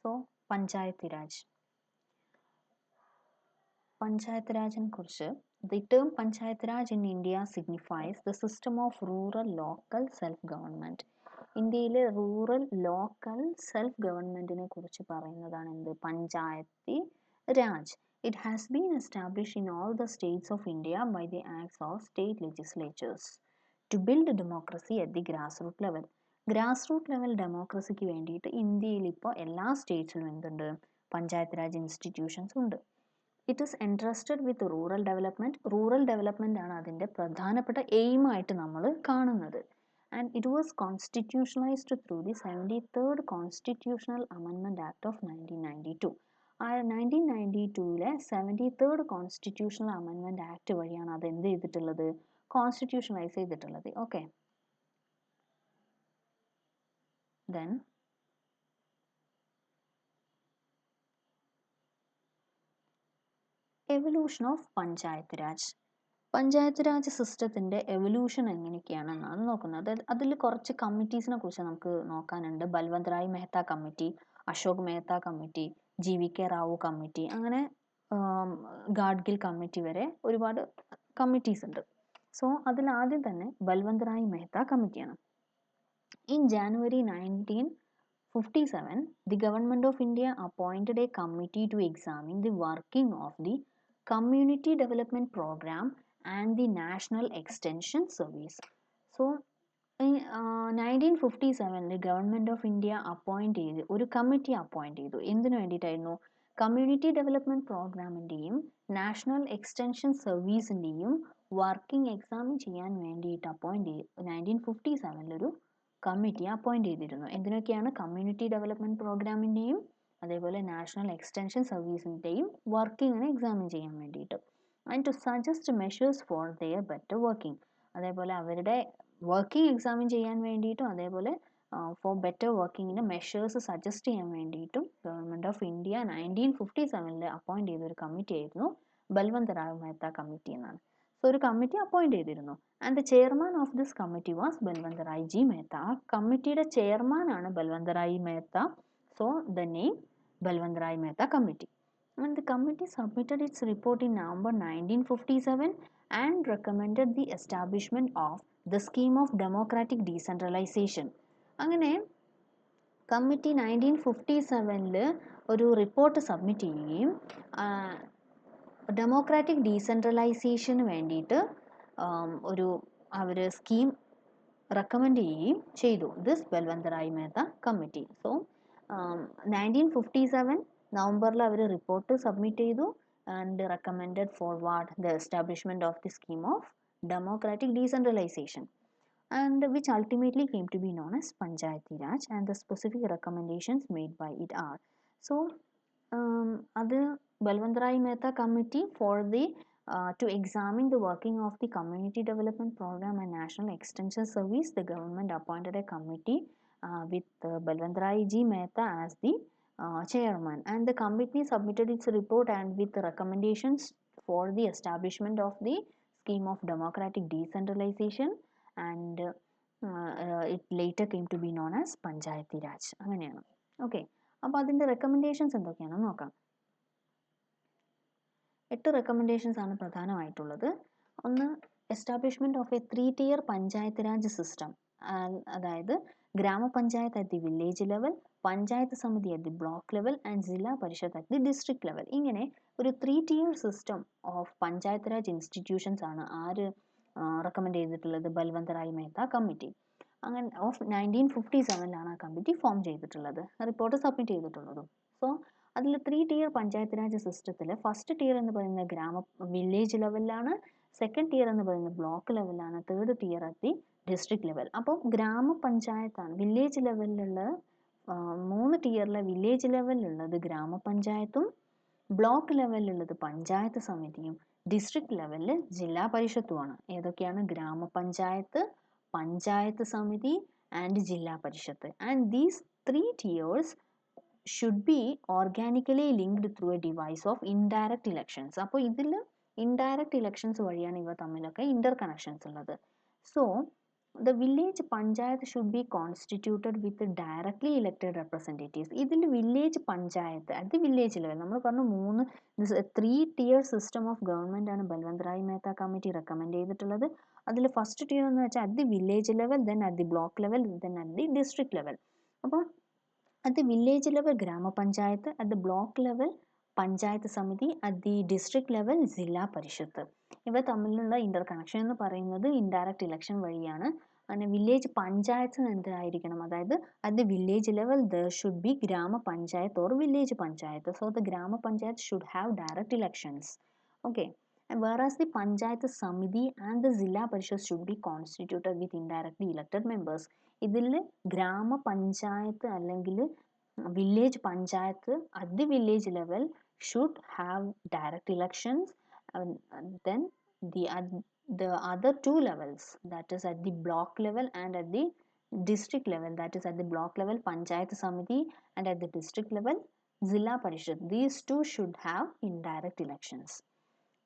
So panchayat raj. Panchayat രാജിനെ കുറിച്ച്, the term Panchayat Raj in India signifies the system of rural local self-government. ഇന്ത്യയിലെ rural local self ഗവൺമെൻറ്റിനെ കുറിച്ച് പറയുന്നതാണ് എന്ത്? Panchayati Raj. It has been established in all the states of India by the acts of state legislatures to build democracy at the grassroots level. Grassroot level ഡെമോക്രസിക്ക് വേണ്ടിയിട്ട് ഇന്ത്യയിൽ ഇപ്പോൾ എല്ലാ സ്റ്റേറ്റ്സിലും എന്തുണ്ട്? പഞ്ചായത്ത് രാജ് ഇൻസ്റ്റിറ്റ്യൂഷൻസ് ഉണ്ട്. It is entrusted with rural development. Rural development ആണ് അതിൻ്റെ പ്രധാനപ്പെട്ട എയിമായിട്ട് നമ്മൾ കാണുന്നത്. And it was constitutionalised through the 73rd constitutional amendment act of 1992. ആ 1992 73rd കോൺസ്റ്റിറ്റ്യൂഷണൽ അമെൻമെൻറ്റ് ആക്ട് വഴിയാണ് അത് എന്ത് ചെയ്തിട്ടുള്ളത്? കോൺസ്റ്റിറ്റ്യൂഷണലൈസ് ചെയ്തിട്ടുള്ളത്. Okay, then evolution of panchayat raj. Panchayat raj സിസ്റ്റത്തിൻ്റെ എവല്യൂഷൻ എങ്ങനെയൊക്കെയാണെന്നാണ് നോക്കുന്നത്. അതിൽ കുറച്ച് കമ്മിറ്റീസിനെ കുറിച്ച് നമുക്ക് നോക്കാനുണ്ട്. Balwant Rai Mehta committee, Ashok Mehta committee, GVK Rao committee, അങ്ങനെ ഗാഡ്ഗിൽ കമ്മിറ്റി വരെ ഒരുപാട് കമ്മിറ്റീസ് ഉണ്ട്. സോ അതിൽ ആദ്യം തന്നെ ബൽവന്ത് റായ് മെഹ്ത്ത കമ്മിറ്റിയാണ്. In January 1957, the Government of India appointed a committee to examine the working of the Community Development Program and the National Extension Service. So, in 1957 government of India appoint ചെയ്ത് ഒരു committee appoint ചെയ്തു. എന്തിനു വേണ്ടിയിട്ടായിരുന്നു? Community development പ്രോഗ്രാമിൻ്റെയും national extension സർവീസിൻ്റെയും working examine ചെയ്യാൻ വേണ്ടിയിട്ട് appoint ചെയ്തു. 1957 കമ്മിറ്റി അപ്പോയിൻറ്റ് ചെയ്തിരുന്നു. എന്തിനൊക്കെയാണ്? കമ്മ്യൂണിറ്റി ഡെവലപ്മെൻറ്റ് പ്രോഗ്രാമിൻ്റെയും അതേപോലെ നാഷണൽ എക്സ്റ്റൻഷൻ സർവീസിൻ്റെയും വർക്കിങ്ങിനെ എക്സാമിൻ ചെയ്യാൻ വേണ്ടിയിട്ട്. And to suggest measures for their better working. അതേപോലെ അവരുടെ വർക്കിംഗ് എക്സാമിൻ ചെയ്യാൻ വേണ്ടിയിട്ടും അതേപോലെ ഫോർ ബെറ്റർ വർക്കിങ്ങിന് മെഷേഴ്സ് സജസ്റ്റ് ചെയ്യാൻ വേണ്ടിയിട്ടും ഗവൺമെൻറ് ഓഫ് ഇന്ത്യ 1957 അപ്പോയിൻറ്റ് ചെയ്തൊരു കമ്മിറ്റി ആയിരുന്നു ബൽവന്ത് റായ് മെഹ്ത്ത കമ്മിറ്റി എന്നാണ്. സോ ഒരു കമ്മിറ്റി അപ്പോയിൻറ്റ് ചെയ്തിരുന്നു. And the chairman of this committee was Balwant Rai G Mehta. ആ കമ്മിറ്റിയുടെ ചെയർമാനാണ് Balwant Rai Mehta. So the name Balwant Rai Mehta committee. And the committee submitted its report in November 1957 and recommended the establishment of the scheme of democratic decentralization. അങ്ങനെ committee 1957 ഒരു report submit ചെയ്യുകയും democratic ഡീസെൻട്രലൈസേഷന് വേണ്ടിയിട്ട് ഒരു അവർ scheme recommend ചെയ്യുകയും ചെയ്തു. This Balwant Rai Mehta committee. So 1957 നവംബറിൽ അവർ report submit ചെയ്തു and recommended forward the establishment of the scheme of democratic decentralisation and which ultimately came to be known as Panchayati Raj, and the specific recommendations made by it are. So അത് Balwant Rai Mehta committee for the to examine the working of the community development program and national extension service. The government appointed a committee with Balwant Rai Ji Mehta as the chairman, and the committee submitted its report and with recommendations for the establishment of the scheme of democratic decentralization, and it later came to be known as Panchayati Raj. അങ്ങനെയാണ്. Okay, അപ്പോൾ അതിൻ്റെ recommendations എന്തൊക്കെയാണെന്ന് നോക്കാം. 8 recommendations ആണ് പ്രധാനമായിട്ടുള്ളത്. ഒന്ന്, establishment of a 3-tier panchayat raj system. അതായത് gram panchayat at the village level, panchayat samiti at the block level and ജില്ലാ parishad at the district level. ഇങ്ങനെ ഒരു 3-tier system of panchayat raj institutions ആണ് ആര് റെക്കമെൻഡ് ചെയ്തിട്ടുള്ളത്? ബൽവന്ത് റായ് മെഹ്ത്ത കമ്മിറ്റി. അങ്ങനെ ഓഫ് 1957 ആ കമ്മിറ്റി ഫോം ചെയ്തിട്ടുള്ളത്, റിപ്പോർട്ട് സബ്മിറ്റ് ചെയ്തിട്ടുള്ളതും. സോ അതിൽ 3-tier പഞ്ചായത്ത് രാജ് സിസ്റ്റത്തിൽ ഫസ്റ്റ് tier എന്ന് പറയുന്നത് വില്ലേജ് ലെവലിലാണ്, സെക്കൻഡ് tier എന്ന് പറയുന്നത് ബ്ലോക്ക് ലെവലിലാണ്, third tier at the district level. അപ്പോൾ ഗ്രാമപഞ്ചായത്താണ് വില്ലേജ് ലെവലിലുള്ള 3 tier വില്ലേജ് ലെവലിലുള്ളത് ഗ്രാമപഞ്ചായത്തും, ബ്ലോക്ക് ലെവലിലുള്ളത് പഞ്ചായത്ത് സമിതിയും, ഡിസ്ട്രിക്ട് ലെവലിൽ ജില്ലാ പരിഷത്തുമാണ്. ഏതൊക്കെയാണ്? ഗ്രാമപഞ്ചായത്ത്, പഞ്ചായത്ത് സമിതി ആൻഡ് ജില്ലാ parishad. And these 3 tiers should be organically linked through a device of indirect elections. അപ്പോൾ ഇതിൽ ഇൻഡയറക്റ്റ് ഇലക്ഷൻസ് വഴിയാണ് ഇവ തമ്മിലൊക്കെ ഇന്റർ കണക്ഷൻസ് ഉള്ളത്. So the village panchayat should be constituted with directly elected representatives. ഇതിൽ village panchayat at the village level നമ്മൾ പറഞ്ഞു മൂന്ന് three tier system of government ആണ് ബൽവന്ത് റായ് മെഹ്ത കമ്മിറ്റി റെക്കമെൻഡ് ചെയ്തിട്ടുള്ളത്. അതിൽ ഫസ്റ്റ് tier എന്ന് വെച്ചാൽ at the village level, then at the block level, then at the district level. അപ്പോൾ at the village level ഗ്രാമപഞ്ചായത്ത്, at the block level panchayat സമിതി, at the district level ജില്ലാ പരിഷത്ത്. ഇവ തമ്മിലുള്ള ഇന്റർ കണക്ഷൻ എന്ന് പറയുന്നത് ഇൻഡയറക്റ്റ് ഇലക്ഷൻ വഴിയാണ്. അങ്ങനെ വില്ലേജ് പഞ്ചായത്ത് എന്തായിരിക്കണം, അതായത് at the village level there should be ഗ്രാമപഞ്ചായത്ത് or village panchayat. So the gram panchayat should have direct elections. Okay. And whereas the panchayat samiti and the zilla parishad should be constituted with indirectly elected members. ഇതിൽ ഗ്രാമപഞ്ചായത്ത് അല്ലെങ്കിൽ village panchayat at the village level should have direct elections, and then the other two levels, that is at the block level and at the district level, that is at the block level panchayat samiti and at the district level zilla parishad, these two should have indirect elections.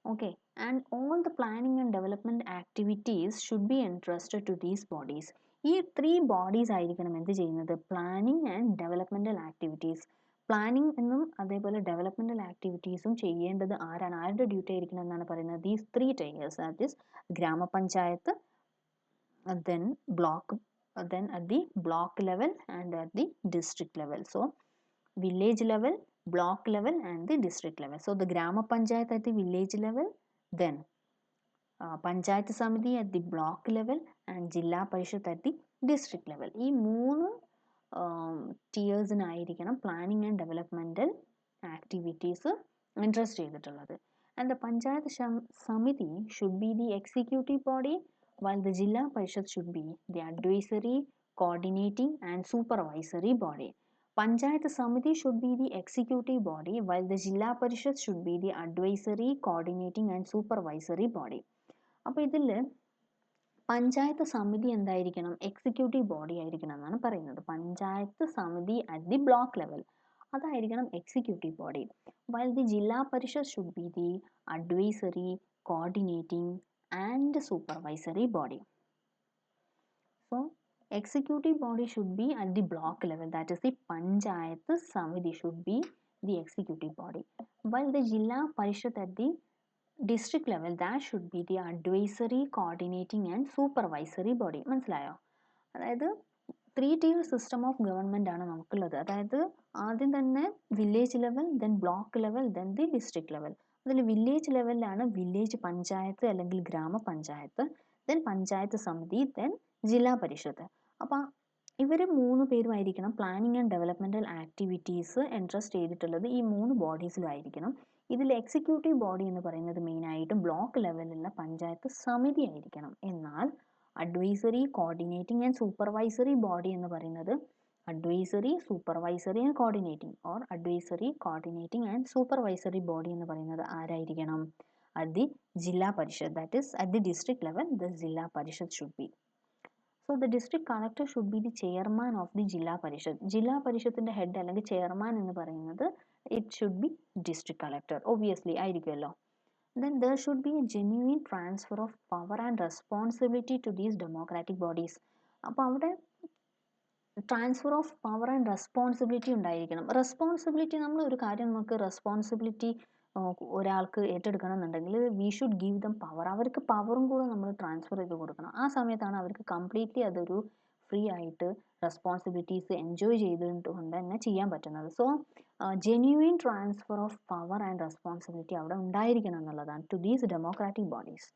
Okay, and all the planning and development activities should be entrusted to these bodies. ഈ three bodies ആയിരിക്കണം എന്ത് ചെയ്യുന്നത്, planning and developmental activities. Planning എന്നും അതേപോലെ developmental ആക്ടിവിറ്റീസും ചെയ്യേണ്ടത് ആരാണ്, ആരുടെ ഡ്യൂട്ടി ആയിരിക്കണം എന്നാണ് പറയുന്നത്, ദീസ് ത്രീ ടൈയേഴ്സ്, ദാറ്റ് ഈസ് ഗ്രാമപഞ്ചായത്ത്, then block, then at the block level and at the district level. So village level, block level and the district level. So the Grama Panchayat at the village level, then Panchayat Samiti at the block level and Jilla Parishad at the district level. ഈ മൂന്ന് tiers-നായിരിക്കണം planning and developmental activities entrust ചെയ്തിട്ടുള്ളത്. And the Panchayat Samiti should be the executive body, while the Jilla Parishad should be the advisory, coordinating and supervisory body. Panchayat Samiti should be the executive body, while the Jilla Parishad should be the advisory, coordinating and supervisory body. അപ്പോൾ ഇതിൽ പഞ്ചായത്ത് സമിതി എന്തായിരിക്കണം, executive body ആയിരിക്കണം എന്നാണ് പറയുന്നത്. Panchayat samiti at the block level അതായിരിക്കണം executive body, while the zilla parishad should be the advisory, coordinating and supervisory body. So executive body should be at the block level, that is the panchayat samiti should be the executive body, while the jilla parishad at the district level, that should be the advisory, coordinating and supervisory body. മനസ്സിലായോ? അതായത് three tier system of government ആണ് നമുക്കുള്ളത്. അതായത് ആദ്യം തന്നെ village level, then block level, then the district level. അതിൽ village ലെവലിലാണ് village panchayat അല്ലെങ്കിൽ ഗ്രാമപഞ്ചായത്ത്, ദെൻ പഞ്ചായത്ത് സമിതി, ദെൻ ജില്ലാ പരിഷത്ത്. അപ്പം ഇവർ മൂന്ന് പേരുമായിരിക്കണം planning and developmental activities entrust ചെയ്തിട്ടുള്ളത് ഈ മൂന്ന് ബോഡീസിലായിരിക്കണം. ഇതിൽ എക്സിക്യൂട്ടീവ് ബോഡി എന്ന് പറയുന്നത് മെയിനായിട്ടും ബ്ലോക്ക് ലെവലിലുള്ള പഞ്ചായത്ത് സമിതി ആയിരിക്കണം. എന്നാൽ advisory, coordinating and supervisory body എന്ന് പറയുന്നത് advisory, supervisory and coordinating or advisory, coordinating and supervisory body എന്ന് പറയുന്നത് ആരായിരിക്കണം, at the ജില്ലാ പരിഷത്ത്, that is at the district level the ജില്ലാ പരിഷത്ത് should be. So the district collector should be the chairman of the ജില്ലാ പരിഷത്ത്. ജില്ലാ പരിഷത്തിന്റെ head അല്ലെങ്കിൽ chairman എന്ന് പറയുന്നത് it should be district collector, obviously ആയിരിക്കുമല്ലോ. Then there should be a genuine transfer of power and responsibility to these democratic bodies. അപ്പോൾ അവിടെ transfer of power and responsibility ഉണ്ടായിരിക്കണം. Responsibility, നമ്മൾ ഒരു കാര്യം നമുക്ക് റെസ്പോൺസിബിലിറ്റി ഒരാൾക്ക് ഏറ്റെടുക്കണം എന്നുണ്ടെങ്കിൽ we should give dum power, അവർക്ക് പവറും കൂടെ നമ്മൾ ട്രാൻസ്ഫർ ചെയ്ത് കൊടുക്കണം. ആ സമയത്താണ് അവർക്ക് കംപ്ലീറ്റ്ലി അതൊരു ഫ്രീ ആയിട്ട് റെസ്പോൺസിബിലിറ്റീസ് എൻജോയ് ചെയ്തുകൊണ്ട് തന്നെ ചെയ്യാൻ പറ്റുന്നത്. So genuine transfer of power and responsibility അവിടെ ഉണ്ടായിരിക്കണം എന്നുള്ളതാണ് to these democratic bodies.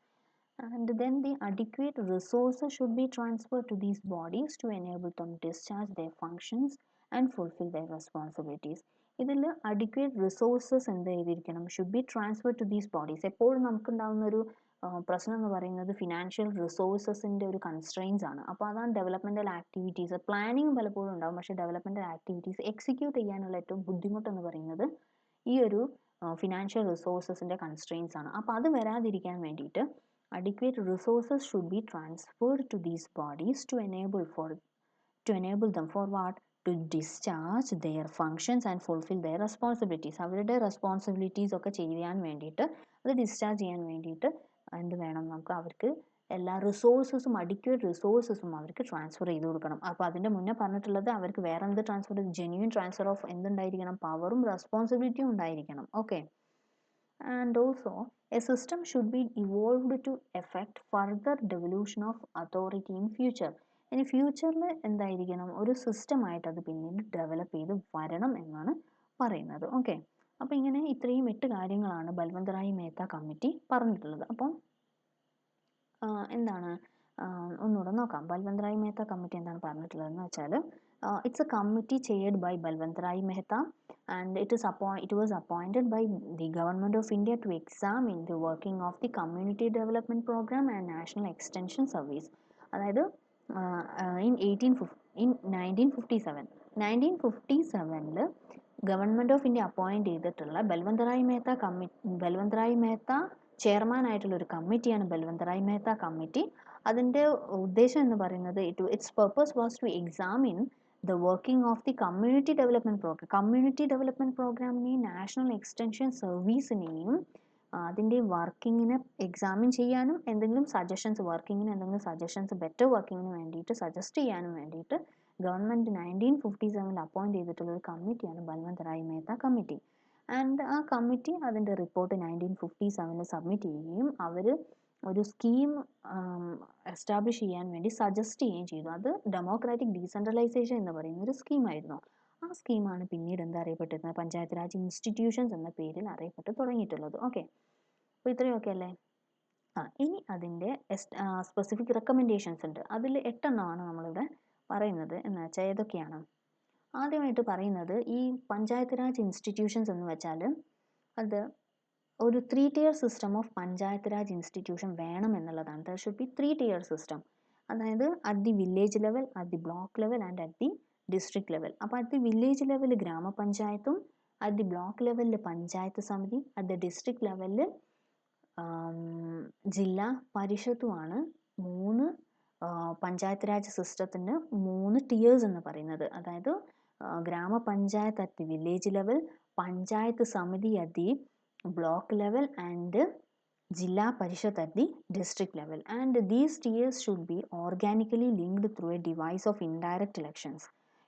And then the adequate resources should be transferred to these bodies to enable them discharge their functions and fulfill their responsibilities. ഇതിൽ adequate resources എന്ത് ചെയ്തിരിക്കണം, should be transfer to these bodies. എപ്പോഴും നമുക്കുണ്ടാകുന്ന ഒരു പ്രശ്നം എന്ന് പറയുന്നത് financial റിസോഴ്സസിൻ്റെ ഒരു കൺസ്ട്രെയിൻസ് ആണ്. അപ്പോൾ അതാണ് ഡെവലപ്മെൻറ്റൽ ആക്ടിവിറ്റീസ്, പ്ലാനിങ് പലപ്പോഴും ഉണ്ടാകും, പക്ഷേ ഡെവലപ്മെൻറ്റൽ ആക്ടിവിറ്റീസ് എക്സിക്യൂട്ട് ചെയ്യാനുള്ള ഏറ്റവും ബുദ്ധിമുട്ടെന്ന് പറയുന്നത് ഈ ഒരു ഫിനാൻഷ്യൽ റിസോഴ്സസിൻ്റെ കൺസ്ട്രെയിൻസ് ആണ്. അപ്പോൾ അത് വരാതിരിക്കാൻ വേണ്ടിയിട്ട് adequate resources should be transferred to these bodies to enable them for what, to discharge their functions and fulfill their responsibilities. അവരുടെ റെസ്പോൺസിബിലിറ്റീസ് ഒക്കെ ചെയ്യാൻ വേണ്ടിയിട്ട്, അത് ഡിസ്ചാർജ് ചെയ്യാൻ വേണ്ടിയിട്ട് എന്ത് വേണം, നമുക്ക് അവർക്ക് എല്ലാ റിസോഴ്സസും അഡിക്വേറ്റ് റിസോഴ്സസും അവർക്ക് ട്രാൻസ്ഫർ ചെയ്ത് കൊടുക്കണം. അപ്പോൾ അതിൻ്റെ മുന്നേ പറഞ്ഞിട്ടുള്ളത് അവർക്ക് വേറെ എന്ത് ട്രാൻസ്ഫർ, ജെന്യൂൻ ട്രാൻസ്ഫർ ഓഫ് എന്തുണ്ടായിരിക്കണം, പവറും റെസ്പോൺസിബിലിറ്റിയും ഉണ്ടായിരിക്കണം. Okay. And also a system should be evolved to effect further devolution of authority in future. ഇനി ഫ്യൂച്ചറിൽ എന്തായിരിക്കണം, ഒരു സിസ്റ്റമായിട്ട് അത് പിന്നീട് ഡെവലപ്പ് ചെയ്ത് വരണം എന്നാണ് പറയുന്നത്. ഓക്കെ. അപ്പോൾ ഇങ്ങനെ ഇത്രയും 8 കാര്യങ്ങളാണ് ബൽവന്ത് റായ് മേത്ത കമ്മിറ്റി പറഞ്ഞിട്ടുള്ളത്. അപ്പം എന്താണ് ഒന്നുകൂടെ നോക്കാം. ബൽവന്ത് റായ് മേത്ത കമ്മിറ്റി എന്താണ് പറഞ്ഞിട്ടുള്ളതെന്ന് വെച്ചാൽ, it's a committee chaired by Balwant Rai Mehta and it was appointed by the government of India to examine the working of the community development program and national extension service. അതായത് in 1957 government of India appoint ചെയ്തിട്ടുള്ള Balwant Rai Mehta chairman ആയിട്ടുള്ള ഒരു കമ്മിറ്റിയാണ് Balwant Rai Mehta committee. അതിൻ്റെ ഉദ്ദേശം എന്ന് പറയുന്നത് its purpose was to examine the working of the community development program. Community development പ്രോഗ്രാമിനെയും നാഷണൽ എക്സ്റ്റൻഷൻ സർവീസിനെയും അതിൻ്റെ വർക്കിങ്ങിനെ എക്സാമിൻ ചെയ്യാനും എന്തെങ്കിലും സജഷൻസ്, വർക്കിങ്ങിന് എന്തെങ്കിലും സജഷൻസ് ബെറ്റർ വർക്കിങ്ങിന് വേണ്ടിയിട്ട് സജസ്റ്റ് ചെയ്യാനും വേണ്ടിയിട്ട് ഗവൺമെൻറ് 1957 അപ്പോയിൻറ്റ് ചെയ്തിട്ടുള്ള ഒരു കമ്മിറ്റിയാണ് ബൽവന്ത് റായ് മേത്ത കമ്മിറ്റി. ആൻഡ് ആ കമ്മിറ്റി അതിൻ്റെ റിപ്പോർട്ട് 1957 സബ്മിറ്റ് ചെയ്യുകയും അവർ ഒരു സ്കീം എസ്റ്റാബ്ലിഷ് ചെയ്യാൻ വേണ്ടി സജസ്റ്റ് ചെയ്യുകയും ചെയ്തു. അത് ഡെമോക്രാറ്റിക് ഡീസെൻട്രലൈസേഷൻ എന്ന് പറയുന്ന ഒരു സ്കീമായിരുന്നു. ആ സ്കീമാണ് പിന്നീട് എന്താ അറിയപ്പെട്ടിരുന്നത്, പഞ്ചായത്ത് രാജ് ഇൻസ്റ്റിറ്റ്യൂഷൻസ് എന്ന പേരിൽ അറിയപ്പെട്ട് തുടങ്ങിയിട്ടുള്ളത്. ഓക്കെ. അപ്പോൾ ഇത്രയൊക്കെ അല്ലേ. ഇനി അതിൻ്റെ സ്പെസിഫിക് റെക്കമെൻഡേഷൻസ് ഉണ്ട്. അതിൽ 8 എണ്ണമാണ് നമ്മളിവിടെ പറയുന്നത്. എന്ന് വെച്ചാൽ ഏതൊക്കെയാണ്? ആദ്യമായിട്ട് പറയുന്നത് ഈ പഞ്ചായത്ത് രാജ് ഇൻസ്റ്റിറ്റ്യൂഷൻസ് എന്ന് വെച്ചാൽ അത് ഒരു 3 tier system of panchayat raj institution വേണം എന്നുള്ളതാണ്. There should be 3 tier system. അതായത് at the village level, at the block level and at the district level. അപ്പോൾ അറ്റ് ദി വില്ലേജ് ലെവൽ ഗ്രാമപഞ്ചായത്തും, അറ്റ് ദി ബ്ലോക്ക് ലെവലിൽ panchayat samiti, at the district ലെവലിൽ ജില്ലാ പരിഷത്തുമാണ് 3 പഞ്ചായത്ത് രാജ് സിസ്റ്റത്തിന് 3 tiers എന്ന് പറയുന്നത്. അതായത് gram panchayat at the village level, panchayat samiti at the block level and Jilla Parishad at the district level. And these tiers should be organically linked through a device of indirect elections.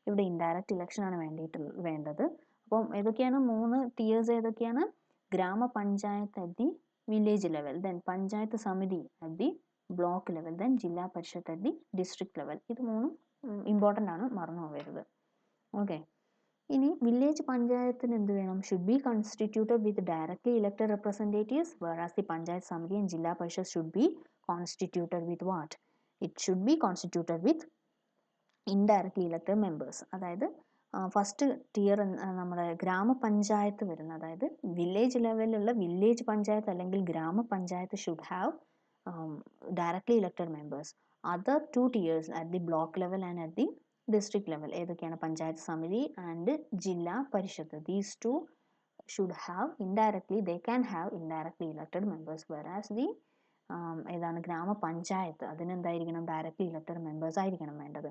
ഇവിടെ indirect election ആണ് വേണ്ടത്. അപ്പം ഏതൊക്കെയാണ് 3 tiers? ഏതൊക്കെയാണ്? Gram panchayat at the village level, then panchayat samiti at the block level, then zilla parishad at the district level. ഇത് 3 important ആണ്, മറന്നു പോകരുത്. ഓക്കെ. ഇനി വില്ലേജ് പഞ്ചായത്തിന് എന്ത് വേണം? Should be constituted with directly elected representatives, whereas the panchayat samiti and ജില്ലാ parishad should be constituted with what? It should be constituted with indirectly elected members. അതായത് ഫസ്റ്റ് ടിയർ നമ്മുടെ ഗ്രാമപഞ്ചായത്ത് വരുന്നത്, അതായത് വില്ലേജ് ലെവലിലുള്ള വില്ലേജ് പഞ്ചായത്ത് അല്ലെങ്കിൽ gram panchayat should have directly elected members. Other 2 tiers at the block level and at the district level ഏതൊക്കെയാണ്? Panchayat samiti and ജില്ലാ parishad. These 2 should have they can have indirectly elected members, whereas the ഏതാണ് ഗ്രാമപഞ്ചായത്ത് അതിനെന്തായിരിക്കണം? Directly elected members ആയിരിക്കണം വേണ്ടത്.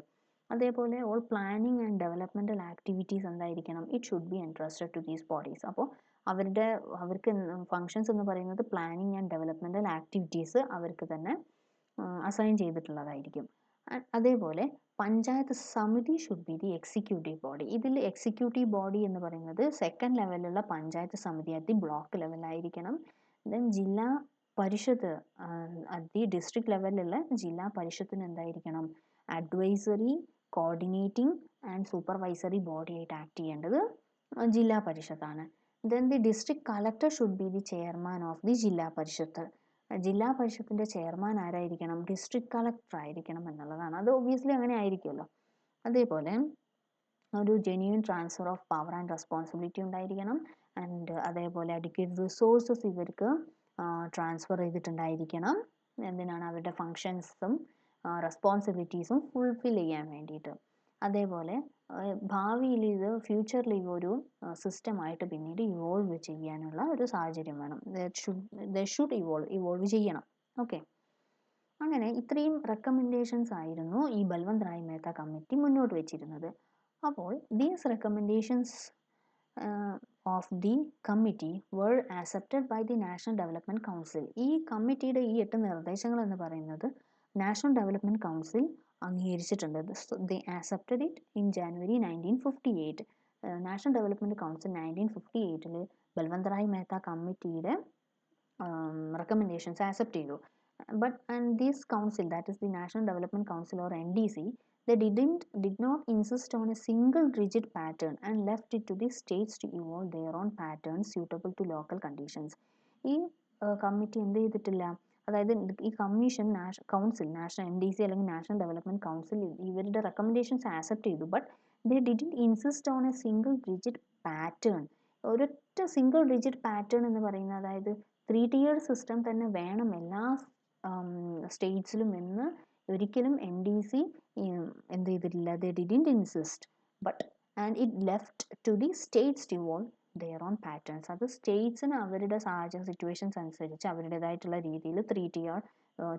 അതേപോലെ all planning and developmental activities എന്തായിരിക്കണം? It should be entrusted to these bodies. അപ്പോൾ അവർക്ക് ഫങ്ഷൻസ് എന്ന് പറയുന്നത് പ്ലാനിങ് ആൻഡ് ഡെവലപ്മെൻറ്റൽ ആക്ടിവിറ്റീസ് അവർക്ക് തന്നെ അസൈൻ ചെയ്തിട്ടുള്ളതായിരിക്കും. അതേപോലെ panchayat samiti should be the executive body. ഇതിൽ എക്സിക്യൂട്ടീവ് ബോഡി എന്ന് പറയുന്നത് സെക്കൻഡ് ലെവലിലുള്ള panchayat samiti at the block ലെവലായിരിക്കണം. Then zilla parishad at the district ലെവലിലുള്ള ജില്ലാ പരിഷത്തിന് എന്തായിരിക്കണം? Advisory, coordinating and supervisory body ആയിട്ട് ആക്ട് ചെയ്യേണ്ടത് ജില്ലാ പരിഷത്താണ്. Then the district collector should be the chairman of the zilla parishad. Zilla പരിഷത്തിൻ്റെ ചെയർമാൻ ആരായിരിക്കണം? ഡിസ്ട്രിക്ട് കളക്ടർ ആയിരിക്കണം എന്നുള്ളതാണ്. അത് ഒബ്വിയസ്ലി അങ്ങനെ ആയിരിക്കുമല്ലോ. അതേപോലെ ഒരു genuine transfer of power and responsibility ഉണ്ടായിരിക്കണം. ആൻഡ് അതേപോലെ അഡിക്വേറ്റ് റിസോഴ്സസ് ഇവർക്ക് ട്രാൻസ്ഫർ ചെയ്തിട്ടുണ്ടായിരിക്കണം. എന്തിനാണ്? അവരുടെ ഫങ്ഷൻസും റെസ്പോൺസിബിലിറ്റീസും ഫുൾഫിൽ ചെയ്യാൻ വേണ്ടിയിട്ട്. അതേപോലെ ഭാവിയിൽ ഫ്യൂച്ചറിൽ ഒരു സിസ്റ്റമായിട്ട് പിന്നീട് ഇവോൾവ് ചെയ്യാനുള്ള ഒരു സാഹചര്യം വേണം. ഷുഡ് ഇവോൾവ് ചെയ്യണം. ഓക്കെ. അങ്ങനെ ഇത്രയും റെക്കമെൻഡേഷൻസ് ആയിരുന്നു ഈ ബൽവന്ത് റായ് മേത്ത കമ്മിറ്റി മുന്നോട്ട് വെച്ചിരുന്നത്. അപ്പോൾ these recommendations of the committee were accepted by the National Development Council. ഈ കമ്മിറ്റിയുടെ ഈ 8 നിർദ്ദേശങ്ങൾ എന്ന് പറയുന്നത് നാഷണൽ ഡെവലപ്മെൻറ്റ് കൗൺസിൽ അംഗീകരിച്ചിട്ടുണ്ട്. they accepted it in January 1958. National development council 1958 Balwant Rai Mehta കമ്മിറ്റിയുടെ recommendations accept ചെയ്തു. But and this council, that is the National Development Council or NDC, they did not insist on a single rigid pattern and left it to the states to evolve their own patterns suitable to local conditions. ഈ committee എന്ത് ചെയ്തിട്ടില്ല, അതായത് ഈ commission council national NDC അല്ലെങ്കിൽ national development council ഇവരുടെ recommendations accept ചെയ്തു. But they didn't insist on A single rigid pattern. ഒരൊറ്റ single rigid pattern എന്ന് പറയുന്നത്, അതായത് 3-tier സിസ്റ്റം തന്നെ വേണം എല്ലാ സ്റ്റേറ്റ്സിലും എന്ന് ഒരിക്കലും NDC എന്ത് ചെയ്തിട്ടില്ല. They didn't insist but and it left to the states to evolve their own patterns. അത് സ്റ്റേറ്റ്സിന് അവരുടെ സാഹചര്യം സിറ്റുവേഷൻസ് അനുസരിച്ച് അവരുടേതായിട്ടുള്ള രീതിയിൽ 3-tier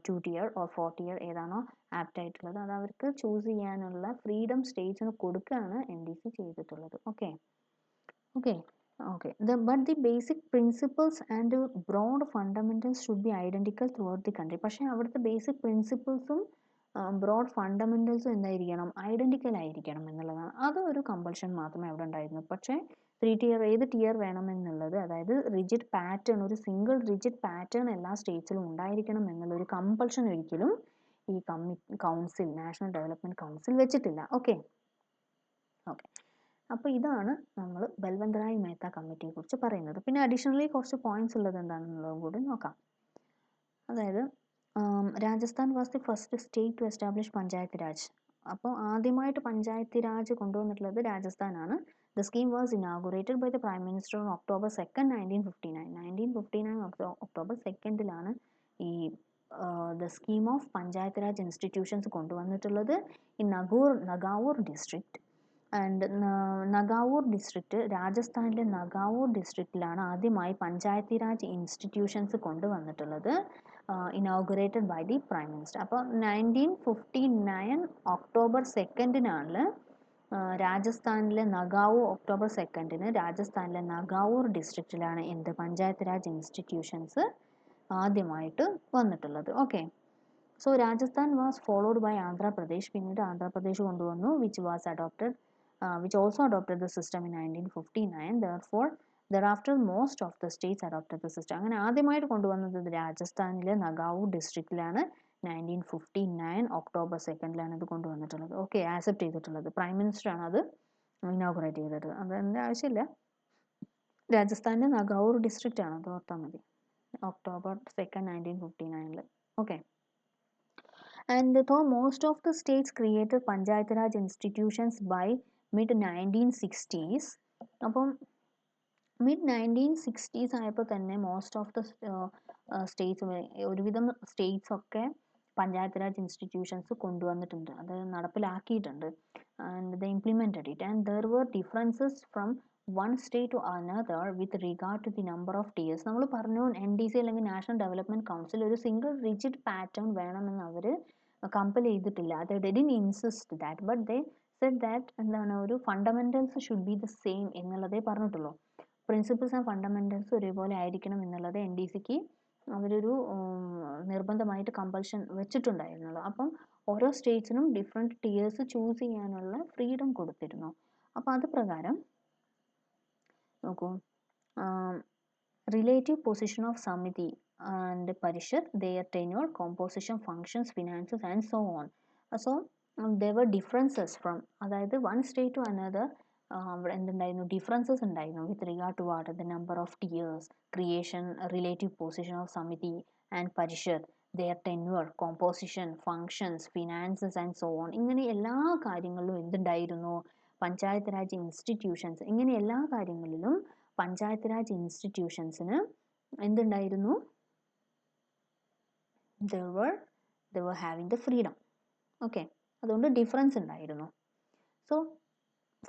2-tier ഓർ 4-tier ഏതാണോ ആപ്റ്റ് ആയിട്ടുള്ളത് അത് അവർക്ക് ചൂസ് ചെയ്യാനുള്ള ഫ്രീഡം സ്റ്റേറ്റ്സിന് കൊടുക്കുകയാണ് NDC ചെയ്തിട്ടുള്ളത്. Okay. But the basic principles and broad fundamentals should be identical throughout the country. പക്ഷേ അവിടുത്തെ ബേസിക് പ്രിൻസിപ്പിൾസും ബ്രോഡ് ഫണ്ടമെന്റൽസും എന്തായിരിക്കണം, ഐഡന്റിക്കൽ ആയിരിക്കണം എന്നുള്ളതാണ്. അതൊരു കമ്പൾഷൻ മാത്രമേ അവിടെ ഉണ്ടായിരുന്നു. പക്ഷേ 3-tier ഏത് ടിയർ വേണമെന്നുള്ളത്, അതായത് റിജിഡ് പാറ്റേൺ, ഒരു സിംഗിൾ റിജിഡ് പാറ്റേൺ എല്ലാ സ്റ്റേറ്റ്സിലും ഉണ്ടായിരിക്കണം എന്നുള്ള ഒരു കമ്പൾഷൻ ഒരിക്കലും ഈ കൗൺസിൽ, നാഷണൽ ഡെവലപ്മെൻറ്റ് കൗൺസിൽ വെച്ചിട്ടില്ല. ഓക്കെ. അപ്പോൾ ഇതാണ് നമ്മൾ ബൽവന്ത് റായ് മെഹ്ത്ത കമ്മിറ്റിയെ കുറിച്ച് പറയുന്നത്. പിന്നെ അഡീഷണലി കുറച്ച് പോയിന്റ്സ് ഉള്ളത് എന്താണെന്നുള്ളതും കൂടി നോക്കാം. അതായത് Rajasthan was the first state to establish panchayat raj. അപ്പോൾ ആദ്യമായിട്ട് പഞ്ചായത്ത് രാജ് കൊണ്ടുവന്നിട്ടുള്ളത് രാജസ്ഥാനാണ്. The scheme was inaugurated by the prime minister on October 2, 1959. October 2 ഈ the scheme of panchayat raj institutions കൊണ്ടുവന്നിട്ടുള്ളത് ഈ Nagaur district. And Nagaur district, രാജസ്ഥാനിലെ നഗാവൂർ ഡിസ്ട്രിക്റ്റിലാണ് ആദ്യമായി പഞ്ചായത്തി രാജ് ഇൻസ്റ്റിറ്റ്യൂഷൻസ് കൊണ്ടുവന്നിട്ടുള്ളത്, inaugurated by the prime minister. അപ്പോൾ 1959 October 2 രാജസ്ഥാനിലെ October 2 രാജസ്ഥാനിലെ നഗാവൂർ ഡിസ്ട്രിക്റ്റിലാണ് എന്ത് പഞ്ചായത്ത് രാജ് ഇൻസ്റ്റിറ്റ്യൂഷൻസ് ആദ്യമായിട്ട് വന്നിട്ടുള്ളത്. Okay. So Rajasthan was followed by Andhra Pradesh. പിന്നീട് ആന്ധ്രാപ്രദേശ് കൊണ്ടുവന്നു, which also adopted the system in 1959. Thereafter most of the states adopted the system. അങ്ങനെ ആദ്യമായിട്ട് കൊണ്ടുവന്നത് രാജസ്ഥാനിലെ നഗാവൂർ ഡിസ്ട്രിക്റ്റിലാണ് 1959 October 2 ഇത് കൊണ്ടുവന്നിട്ടുള്ളത്. ഓക്കെ, ആക്സെപ്റ്റ് ചെയ്തിട്ടുള്ളത് പ്രൈം മിനിസ്റ്ററാണ് അത് ഇനോഗ്രേറ്റ് ചെയ്തത്. അതിൻ്റെ ആവശ്യമില്ല, രാജസ്ഥാനിലെ നഗാവൂർ ഡിസ്ട്രിക്റ്റ് ആണ്, അത് ഓർത്താൽ മതി. October 2, 1959. Okay. And though most of the states created Panchayat Raj institutions by mid-1960s, അപ്പം mid-1960s ആയപ്പോൾ തന്നെ മോസ്റ്റ് ഓഫ് ദ സ്റ്റേറ്റ്സ്, ഒരുവിധം സ്റ്റേറ്റ്സ് ഒക്കെ പഞ്ചായത്ത് രാജ് ഇൻസ്റ്റിറ്റ്യൂഷൻസ് കൊണ്ടുവന്നിട്ടുണ്ട്, അത് നടപ്പിലാക്കിയിട്ടുണ്ട്. And they implemented it. And there were differences from one state to another with regard to the number of tiers. നമ്മൾ പറഞ്ഞു NDC അല്ലെങ്കിൽ നാഷണൽ ഡെവലപ്മെൻറ്റ് കൗൺസിൽ ഒരു സിംഗിൾ റിജിഡ് പാറ്റേൺ വേണമെന്ന് അവർ കമ്പൽ ചെയ്തിട്ടില്ല. They didn't insist that, but they said that എന്താണ്, ഒരു fundamentals should be the same എന്നുള്ളതേ പറഞ്ഞിട്ടുള്ളൂ. പ്രിൻസിപ്പിൾസ് ആൻഡ് ഫണ്ടമെന്റൽസ് ഒരേപോലെ ആയിരിക്കണം എന്നുള്ളത് NDCക്ക് അവരൊരു നിർബന്ധമായിട്ട് കമ്പൽഷൻ വെച്ചിട്ടുണ്ടായിരുന്നുള്ളൂ. അപ്പം ഓരോ സ്റ്റേറ്റ്സിനും ഡിഫറെൻറ്റ് ടിയേഴ്സ് ചൂസ് ചെയ്യാനുള്ള ഫ്രീഡം കൊടുത്തിരുന്നു. അപ്പോൾ അത് പ്രകാരം നോക്കൂ, relative position of samiti and parishad, their tenure, composition, functions, finances and so on. So there were differences from, അതായത് വൺ സ്റ്റേറ്റ് ടു അനദർ അവിടെ എന്തുണ്ടായിരുന്നു, ഡിഫറൻസസ് ഉണ്ടായിരുന്നു with regard to what, the number of tiers, creation, relative position of samiti and parishad, their tenure, composition, functions, finances and so on. ഇങ്ങനെ എല്ലാ കാര്യങ്ങളിലും എന്തുണ്ടായിരുന്നു, panchayat raj institutions, ഇങ്ങനെ എല്ലാ കാര്യങ്ങളിലും പഞ്ചായത്ത് രാജ് ഇൻസ്റ്റിറ്റ്യൂഷൻസിന് എന്തുണ്ടായിരുന്നു, they were having the freedom. Okay, അതുകൊണ്ട് ഡിഫറൻസ് ഉണ്ടായിരുന്നു. So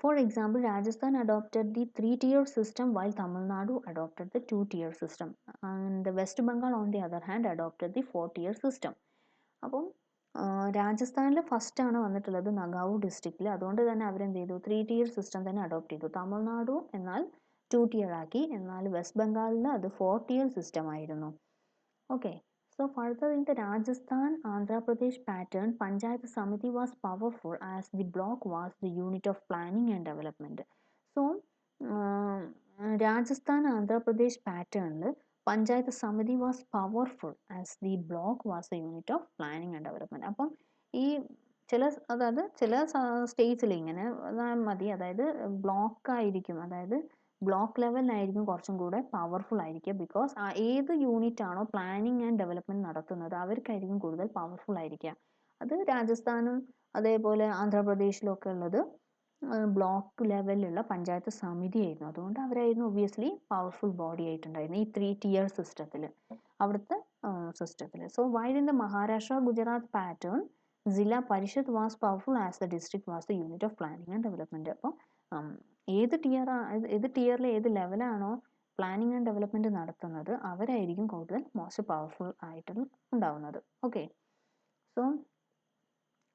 for example, Rajasthan adopted the 3-tier system while Tamil Nadu adopted the 2-tier system, and the West Bengal on the other hand adopted the 4-tier system. അപ്പം രാജസ്ഥാനിൽ ഫസ്റ്റാണ് വന്നിട്ടുള്ളത് നഗാവോ ഡിസ്ട്രിക്റ്റിൽ. അതുകൊണ്ട് തന്നെ അവരെന്ത് ചെയ്തു, 3 tier സിസ്റ്റം തന്നെ അഡോപ്റ്റ് ചെയ്തു. തമിഴ്നാടു എന്നാൽ 2 tier ആക്കി. എന്നാൽ വെസ്റ്റ് ബംഗാളിൽ അത് 4 tier സിസ്റ്റം ആയിരുന്നു. Okay. So further in the Rajasthan Andhra Pradesh pattern, Panchayat Samiti was powerful as the block was the unit of planning and development. So Rajasthan Andhra Pradesh pattern panchayat samiti was powerful as the block was a unit of planning and development. അപ്പം ഈ ചില സ്റ്റേറ്റ്സിൽ ഇങ്ങനെ മതി, അതായത് ബ്ലോക്കായിരിക്കും, അതായത് block ലെവലിലായിരിക്കും കുറച്ചും കൂടെ powerful ആയിരിക്കുക. ബിക്കോസ് ഏത് യൂണിറ്റ് ആണോ പ്ലാനിങ് ആൻഡ് ഡെവലപ്മെൻറ്റ് നടത്തുന്നത് അവർക്കായിരിക്കും കൂടുതൽ പവർഫുൾ ആയിരിക്കുക. അത് രാജസ്ഥാനും അതേപോലെ ആന്ധ്രാപ്രദേശിലും ഒക്കെ ഉള്ളത് ബ്ലോക്ക് ലെവലിലുള്ള പഞ്ചായത്ത് സമിതിയായിരുന്നു. അതുകൊണ്ട് അവരായിരുന്നു ഒബ്വിയസ്ലി പവർഫുൾ ബോഡി ആയിട്ടുണ്ടായിരുന്നു ഈ 3 tier സിസ്റ്റത്തിൽ, അവിടുത്തെ സിസ്റ്റത്തിൽ. So while in the Maharashtra Gujarat pattern zilla parishad was powerful as the district was the unit of planning and development. അപ്പോൾ ഏത് ടിയറിൽ ഏത് ലെവലാണോ പ്ലാനിങ് ആൻഡ് ഡെവലപ്മെൻറ്റ് നടത്തുന്നത് അവരായിരിക്കും കൂടുതൽ മോസ്റ്റ് പവർഫുൾ ആയിട്ട് ഉണ്ടാവുന്നത്. Okay. So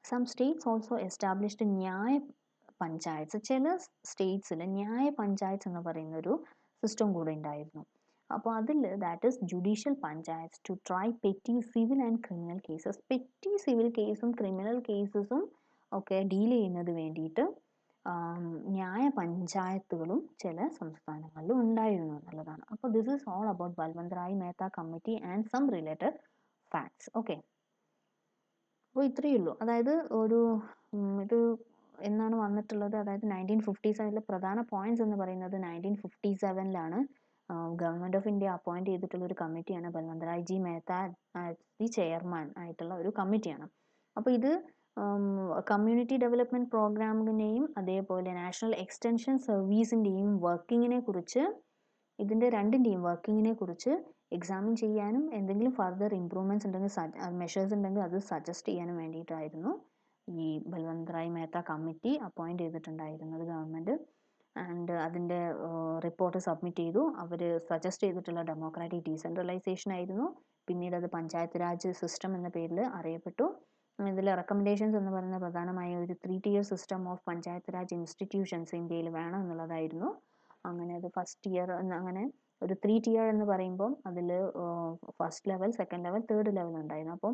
some states also established Nyaya panchayat. ചില സ്റ്റേറ്റ്സിൽ ന്യായ പഞ്ചായത്ത് എന്ന് പറയുന്ന ഒരു സിസ്റ്റം കൂടെ ഉണ്ടായിരുന്നു. അപ്പോൾ അതിൽ that is judicial panchayat to try petty civil and criminal cases. Petty civil കേസും ക്രിമിനൽ കേസസും ഒക്കെ ഡീൽ ചെയ്യുന്നത് വേണ്ടിയിട്ട് ന്യായ പഞ്ചായത്തുകളും ചില സംസ്ഥാനങ്ങളിലും ഉണ്ടായിരുന്നു എന്നുള്ളതാണ്. അപ്പോൾ this is all about Balwant Rai Mehta committee and some related facts. Okay. അപ്പോൾ ഇത്രയേ ഉള്ളൂ. അതായത് ഒരു ഇത് എന്നാണ് വന്നിട്ടുള്ളത്, അതായത് 1957 പ്രധാന പോയിന്റ്സ് എന്ന് പറയുന്നത് 1957 ഗവൺമെൻറ് ഓഫ് ഇന്ത്യ അപ്പോയിൻറ്റ് ചെയ്തിട്ടുള്ള ഒരു കമ്മിറ്റിയാണ് Balwant Rai G Mehta the chairman ആയിട്ടുള്ള ഒരു കമ്മിറ്റിയാണ്. അപ്പോൾ ഇത് കമ്മ്യൂണിറ്റി ഡെവലപ്മെൻറ്റ് പ്രോഗ്രാമിനെയും അതേപോലെ നാഷണൽ എക്സ്റ്റൻഷൻ സർവീസിൻ്റെയും വർക്കിങ്ങിനെ കുറിച്ച്, ഇതിൻ്റെ രണ്ടിൻ്റെയും വർക്കിങ്ങിനെ കുറിച്ച് എക്സാമിൻ ചെയ്യാനും എന്തെങ്കിലും ഫർദർ ഇംപ്രൂവ്മെൻറ്റ്സ് ഉണ്ടെങ്കിൽ മെഷേഴ്സ് ഉണ്ടെങ്കിൽ അത് സജസ്റ്റ് ചെയ്യാനും വേണ്ടിയിട്ടായിരുന്നു ഈ ബൽവന്ത് റായ് മെഹ്ത കമ്മിറ്റി അപ്പോയിൻറ്റ് ചെയ്തിട്ടുണ്ടായിരുന്നത് ഗവൺമെൻറ്. ആൻഡ് അതിൻ്റെ റിപ്പോർട്ട് സബ്മിറ്റ് ചെയ്തു. അവർ സജസ്റ്റ് ചെയ്തിട്ടുള്ള ഡെമോക്രാറ്റിക് ഡീസെൻട്രലൈസേഷൻ ആയിരുന്നു. പിന്നീട് അത് പഞ്ചായത്ത് രാജ് സിസ്റ്റം എന്ന പേരിൽ അറിയപ്പെട്ടു. ഇതിലെ റെക്കമെൻഡേഷൻസ് എന്ന് പറയുന്ന പ്രധാനമായ ഒരു 3 tier system of panchayat raj institutions ഇന്ത്യയിൽ വേണം എന്നുള്ളതായിരുന്നു. അങ്ങനെ അത് ഫസ്റ്റ് ഇയർ അങ്ങനെ ഒരു 3 tier എന്ന് പറയുമ്പം അതിൽ first level, second level, third level ഉണ്ടായിരുന്നു. അപ്പം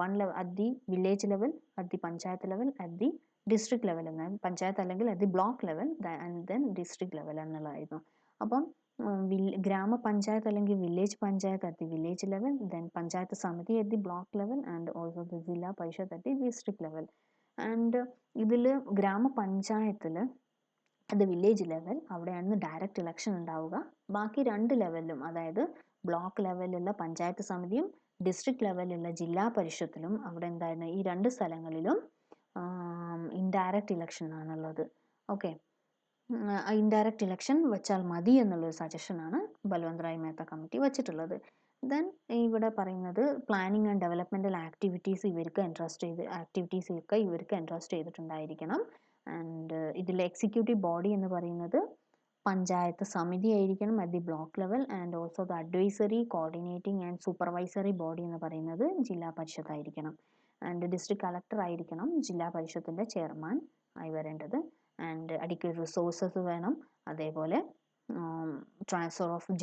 1 level at the village level, at the panchayat level, at the district level എന്നാൽ പഞ്ചായത്ത് അല്ലെങ്കിൽ at the block level and then district level എന്നുള്ളതായിരുന്നു. അപ്പം ഗ്രാമപഞ്ചായത്ത് അല്ലെങ്കിൽ village panchayat at the village level, then panchayat samiti at the block level and also the zilla parishad at the district level. And ഇതിൽ ഗ്രാമപഞ്ചായത്തിൽ അത് village level അവിടെയാണ് direct election ഉണ്ടാവുക. ബാക്കി 2 ലെവലിലും, അതായത് ബ്ലോക്ക് ലെവലിലുള്ള പഞ്ചായത്ത് സമിതിയും ഡിസ്ട്രിക്ട് ലെവലിലുള്ള ജില്ലാ പരിഷത്തിലും അവിടെ എന്തായിരുന്നു ഈ 2 സ്ഥലങ്ങളിലും ഇൻഡയറക്റ്റ് ഇലക്ഷൻ ആണുള്ളത്. ഓക്കെ. ഇൻഡയറക്റ്റ് ഇലക്ഷൻ വെച്ചാൽ മതി എന്നുള്ളൊരു സജഷനാണ് ബൽവന്ത് റായ് മെഹ്ത കമ്മിറ്റി വെച്ചിട്ടുള്ളത്. ദെൻ ഇവിടെ പറയുന്നത് പ്ലാനിങ് ആൻഡ് ഡെവലപ്മെൻറ്റൽ ആക്ടിവിറ്റീസ് ഇവർക്ക് ഇൻട്രസ്റ്റ് ചെയ്തിട്ടുണ്ടായിരിക്കണം. ആൻഡ് ഇതിലെ എക്സിക്യൂട്ടീവ് ബോഡി എന്ന് പറയുന്നത് പഞ്ചായത്ത് സമിതി ആയിരിക്കണം at the block level. And also the advisory, coordinating and supervisory body എന്ന് പറയുന്നത് ജില്ലാ പരിഷത്ത് ആയിരിക്കണം. ആൻഡ് ഡിസ്ട്രിക്ട് കളക്ടർ ആയിരിക്കണം ജില്ലാ പരിഷത്തിൻ്റെ ചെയർമാൻ ആയി വരേണ്ടത്. ആൻഡ് അഡിക്വേറ്റ് റിസോഴ്സസ് വേണം. അതേപോലെ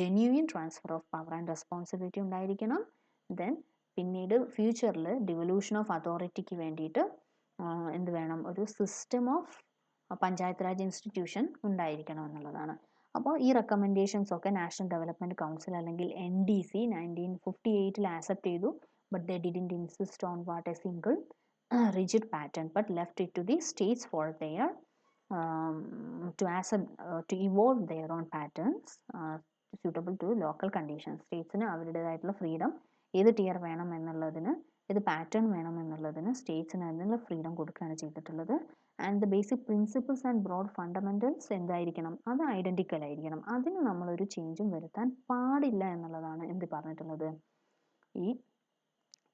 genuine transfer of power and responsibility ഉണ്ടായിരിക്കണം. ദെൻ പിന്നീട് ഫ്യൂച്ചറിൽ ഡിവല്യൂഷൻ ഓഫ് അതോറിറ്റിക്ക് വേണ്ടിയിട്ട് എന്ത് വേണം, ഒരു system of panchayat raj institution ഉണ്ടായിരിക്കണം എന്നുള്ളതാണ്. അപ്പോൾ ഈ റെക്കമെൻഡേഷൻസ് ഒക്കെ നാഷണൽ ഡെവലപ്മെൻറ്റ് കൗൺസിൽ അല്ലെങ്കിൽ NDC 1958 ആക്സെപ്റ്റ് ചെയ്തു. But they didn't insist on what A single rigid pattern but left it to the states for their to evolve their own patterns suitable to local conditions. സ്റ്റേറ്റ്സിന് അവരുടേതായിട്ടുള്ള freedom ഏത് tear വേണം എന്നുള്ളതിന്, ഏത് pattern വേണം എന്നുള്ളതിന് സ്റ്റേറ്റ്സിന് അതിനുള്ള freedom കൊടുക്കുകയാണ് ചെയ്തിട്ടുള്ളത്. And the basic principles and broad fundamentals എന്തായിരിക്കണം, അത് ഐഡൻറ്റിക്കൽ ആയിരിക്കണം. അതിന് നമ്മളൊരു ചേഞ്ചും വരുത്താൻ പാടില്ല എന്നുള്ളതാണ് എന്ത് പറഞ്ഞിട്ടുള്ളത് ഈ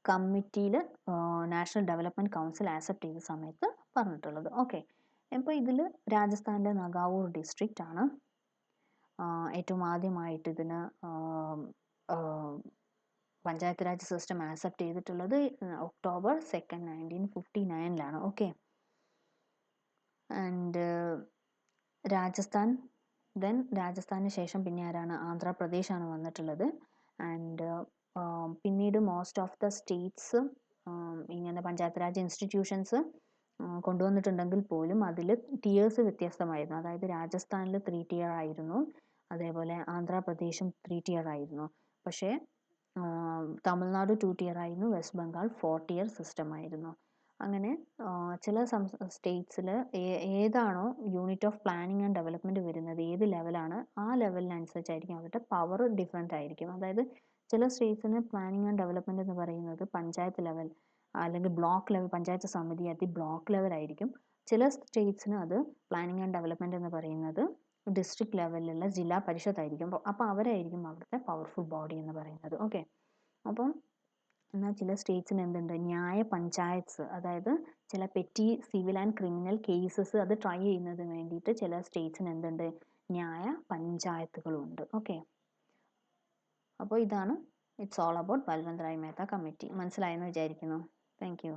കമ്മിറ്റിയിൽ നാഷണൽ ഡെവലപ്മെൻറ്റ് കൗൺസിൽ ആക്സെപ്റ്റ് ചെയ്ത സമയത്ത് പറഞ്ഞിട്ടുള്ളത്. ഓക്കെ. ഇപ്പോൾ ഇതിൽ രാജസ്ഥാനിലെ നഗാവൂർ ഡിസ്ട്രിക്റ്റ് ആണ് ഏറ്റവും ആദ്യമായിട്ട് ഇതിന് പഞ്ചായത്ത് രാജ് സിസ്റ്റം ആക്സെപ്റ്റ് ചെയ്തിട്ടുള്ളത് October 2, 1959 okay. And Rajasthan, then രാജസ്ഥാന് ശേഷം പിന്നെ ആരാണ്, ആന്ധ്രാപ്രദേശാണ് വന്നിട്ടുള്ളത്. ആൻഡ് പിന്നീട് മോസ്റ്റ് ഓഫ് ദ സ്റ്റേറ്റ്സ് ഇങ്ങനെ പഞ്ചായത്ത് രാജ് ഇൻസ്റ്റിറ്റ്യൂഷൻസ് കൊണ്ടുവന്നിട്ടുണ്ടെങ്കിൽ പോലും അതിൽ ടിയേഴ്സ് വ്യത്യസ്തമായിരുന്നു. അതായത് രാജസ്ഥാനിൽ 3 tier ആയിരുന്നു, അതേപോലെ ആന്ധ്രാപ്രദേശും 3 tier ആയിരുന്നു. പക്ഷേ തമിഴ്നാട് 2 tier ആയിരുന്നു, വെസ്റ്റ് ബംഗാൾ 4 tier സിസ്റ്റം ആയിരുന്നു. അങ്ങനെ ചില സ്റ്റേറ്റ്സിൽ ഏതാണോ unit of planning and development വരുന്നത്, ഏത് ലെവലാണ്, ആ ലെവലിനനുസരിച്ചായിരിക്കും അവരുടെ പവർ ഡിഫറെൻ്റ് ആയിരിക്കും. അതായത് ചില സ്റ്റേറ്റ്സിന് പ്ലാനിങ് ആൻഡ് ഡെവലപ്മെൻറ്റ് എന്ന് പറയുന്നത് പഞ്ചായത്ത് ലെവൽ അല്ലെങ്കിൽ ബ്ലോക്ക് ലെവൽ, പഞ്ചായത്ത് സമിതി അതി ബ്ലോക്ക് ലെവലായിരിക്കും. ചില സ്റ്റേറ്റ്സിന് അത് പ്ലാനിങ് ആൻഡ് ഡെവലപ്മെൻറ്റ് എന്ന് പറയുന്നത് ഡിസ്ട്രിക്ട് ലെവലിലുള്ള ജില്ലാ പരിഷത്തായിരിക്കും. അപ്പോൾ അവരായിരിക്കും അവിടുത്തെ പവർഫുൾ ബോഡി എന്ന് പറയുന്നത്. ഓക്കെ. അപ്പം എന്നാൽ ചില സ്റ്റേറ്റ്സിന് എന്തുണ്ട്, ന്യായ പഞ്ചായത്ത്സ്, അതായത് ചില petty civil and criminal cases അത് ട്രൈ ചെയ്യുന്നതിന് വേണ്ടിയിട്ട് ചില സ്റ്റേറ്റ്സിന് എന്തുണ്ട്, ന്യായ പഞ്ചായത്തുകളുണ്ട്. ഓക്കെ. അപ്പോൾ ഇതാണ് it's all about Balwant Rai Mehta committee. മനസ്സിലായെന്ന് വിചാരിക്കുന്നു. Thank you.